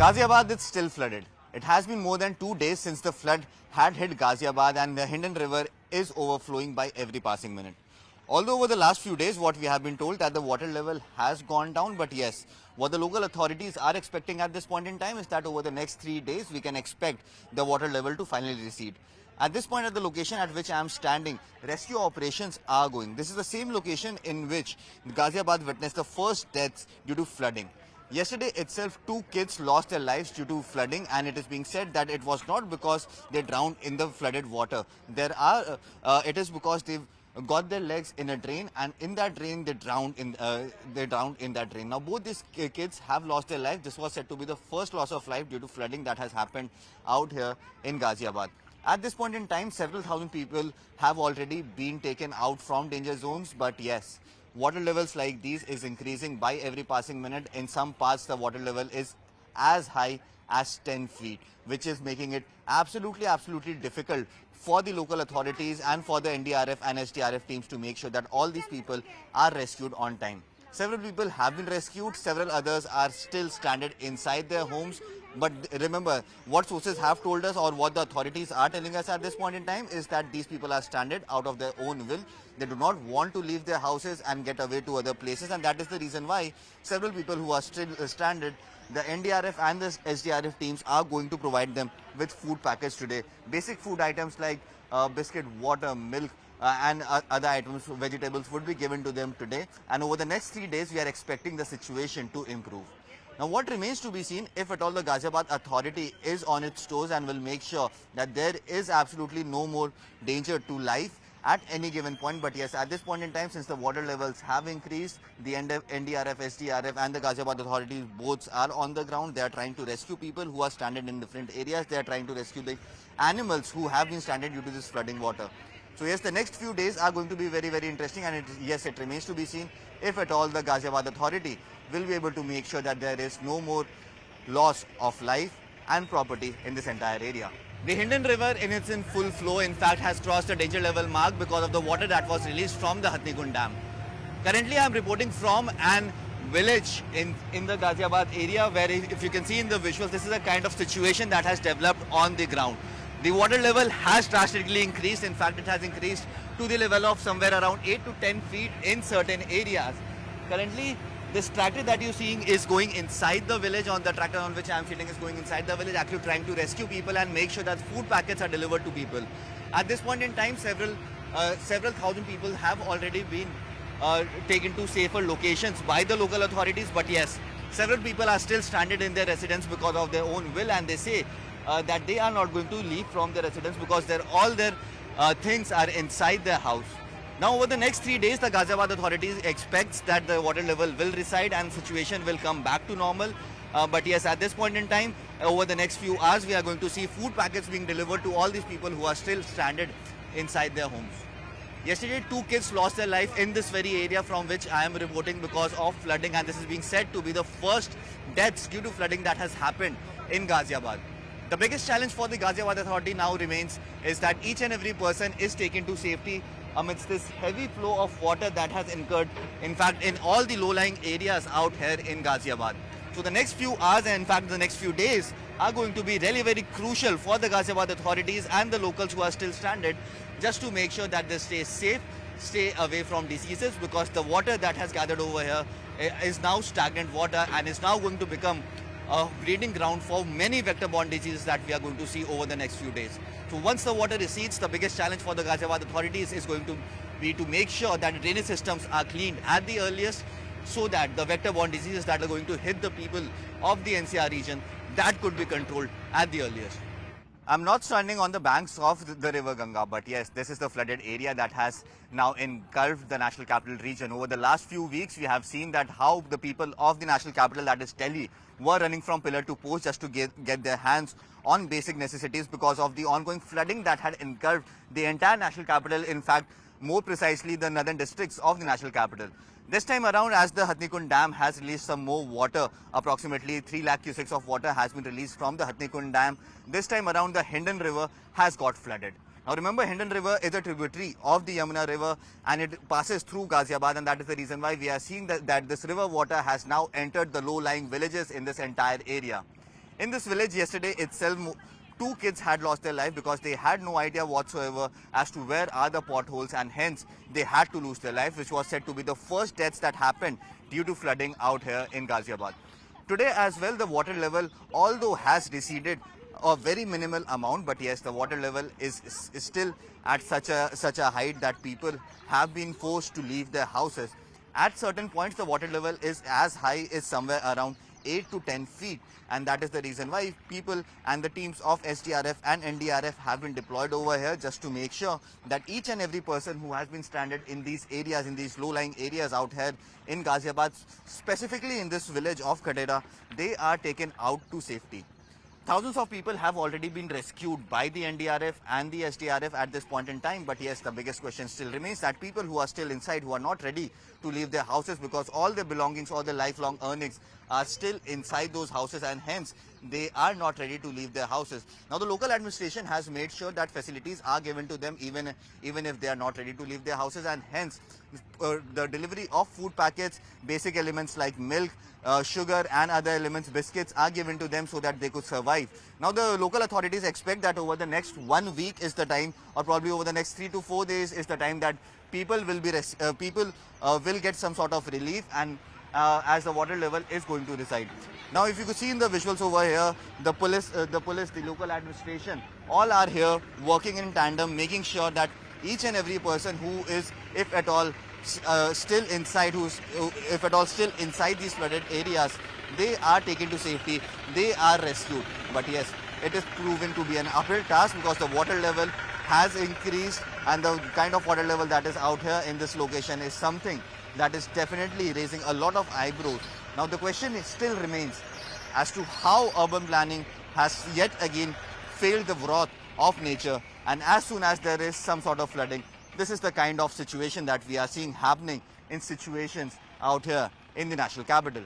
Ghaziabad is still flooded. It has been more than 2 days since the flood had hit Ghaziabad, and the Hindon River is overflowing by every passing minute. Although over the last few days what we have been told that the water level has gone down, but yes, what the local authorities are expecting at this point in time is that over the next 3 days we can expect the water level to finally recede. At this point at the location at which I am standing, rescue operations are going. This is the same location in which Ghaziabad witnessed the first deaths due to flooding. Yesterday itself, 2 kids lost their lives due to flooding, and it is being said that it was not because they drowned in the flooded water. It is because they've got their legs in a drain, and in that drain they drowned in that drain. Now both these kids have lost their life. This was said to be the first loss of life due to flooding that has happened out here in Ghaziabad. At this point in time, several thousand people have already been taken out from danger zones, but yes, water levels like these is increasing by every passing minute. In some parts, the water level is as high as 10 feet, which is making it absolutely difficult for the local authorities and for the NDRF and SDRF teams to make sure that all these people are rescued on time. Several people have been rescued, several others are still stranded inside their homes. But remember, what sources have told us, or what the authorities are telling us at this point in time, is that these people are stranded out of their own will. They do not want to leave their houses and get away to other places, and that is the reason why several people who are still stranded, the NDRF and the SDRF teams are going to provide them with food packets today. Basic food items like biscuit, water, milk, and other items, vegetables, would be given to them today. And over the next 3 days, we are expecting the situation to improve. Now, what remains to be seen, if at all the Ghaziabad authority is on its toes and will make sure that there is absolutely no more danger to life at any given point. But yes, at this point in time, since the water levels have increased, the NDRF, SDRF and the Ghaziabad authorities both are on the ground. They are trying to rescue people who are stranded in different areas. They are trying to rescue the animals who have been stranded due to this flooding water. So yes, the next few days are going to be very interesting, and it remains to be seen if at all the Ghaziabad authority will be able to make sure that there is no more loss of life and property in this entire area. The Hindon River in full flow, in fact, has crossed the danger level mark because of the water that was released from the Hindon Dam. Currently, I am reporting from an village in the Ghaziabad area, where if you can see in the visuals, this is a kind of situation that has developed on the ground. The water level has drastically increased. In fact, it has increased to the level of somewhere around 8 to 10 feet in certain areas. Currently, this tractor that you're seeing is going inside the village. On the tractor on which I am sitting is going inside the village, actually trying to rescue people and make sure that food packets are delivered to people. At this point in time, several thousand people have already been taken to safer locations by the local authorities. But yes, several people are still stranded in their residence because of their own will, and they say that they are not going to leave from their residence because all their things are inside their house. Now, over the next 3 days, the Ghaziabad authorities expects that the water level will recede and situation will come back to normal. But yes, at this point in time, over the next few hours, we are going to see food packets being delivered to all these people who are still stranded inside their homes. Yesterday, 2 kids lost their life in this very area from which I am reporting because of flooding, and this is being said to be the first deaths due to flooding that has happened in Ghaziabad. The biggest challenge for the Ghaziabad authority now remains is that each and every person is taken to safety amidst this heavy flow of water that has incurred, in fact, in all the low-lying areas out here in Ghaziabad. So the next few hours, and in fact the next few days, are going to be really very crucial for the Ghaziabad authorities and the locals who are still stranded, just to make sure that they stay safe, stay away from diseases, because the water that has gathered over here is now stagnant water and is now going to become a breeding ground for many vector-borne diseases that we are going to see over the next few days. So once the water recedes, the biggest challenge for the Ghaziabad authorities is going to be to make sure that the drainage systems are cleaned at the earliest, so that the vector-borne diseases that are going to hit the people of the NCR region, that could be controlled at the earliest. I'm not standing on the banks of the river Ganga, but yes, this is the flooded area that has now engulfed the national capital region. Over the last few weeks, we have seen that how the people of the national capital, that is Delhi, were running from pillar to post just to get their hands on basic necessities because of the ongoing flooding that had engulfed the entire national capital, in fact, more precisely the northern districts of the national capital. This time around, as the Hindon Dam has released some more water, approximately 3 lakh cusecs of water has been released from the Hindon Dam. This time around, the Hindon River has got flooded. Now remember, Hindon River is a tributary of the Yamuna River and it passes through Ghaziabad, and that is the reason why we are seeing that this river water has now entered the low-lying villages in this entire area. In this village yesterday itself, two kids had lost their life because they had no idea whatsoever as to where are the potholes, and hence they had to lose their life, which was said to be the first deaths that happened due to flooding out here in Ghaziabad. Today as well, the water level, although has receded a very minimal amount, but yes, the water level is still at such a height that people have been forced to leave their houses. At certain points, the water level is as high as somewhere around 8 to 10 feet, and that is the reason why people and the teams of SDRF and NDRF have been deployed over here just to make sure that each and every person who has been stranded in these areas, in these low-lying areas out here in Ghaziabad, specifically in this village of Kadera, they are taken out to safety. Thousands of people have already been rescued by the NDRF and the SDRF at this point in time. But yes, the biggest question still remains that people who are still inside, who are not ready to leave their houses because all their belongings, all their lifelong earnings are still inside those houses, and hence they are not ready to leave their houses. Now, the local administration has made sure that facilities are given to them even if they are not ready to leave their houses, and hence the delivery of food packets, basic elements like milk, sugar and other elements, biscuits, are given to them so that they could survive. Now, the local authorities expect that over the next 1 week is the time, or probably over the next 3 to 4 days is the time that people will get some sort of relief, and as the water level is going to recede. Now, if you could see in the visuals over here, the police, the local administration, all are here working in tandem, making sure that each and every person who is, if at all, still inside these flooded areas, they are taken to safety, they are rescued. But yes, it is proven to be an uphill task because the water level has increased, and the kind of water level that is out here in this location is something that is definitely raising a lot of eyebrows. Now, the question still remains as to how urban planning has yet again failed the wrath of nature, and as soon as there is some sort of flooding, this is the kind of situation that we are seeing happening in situations out here in the national capital.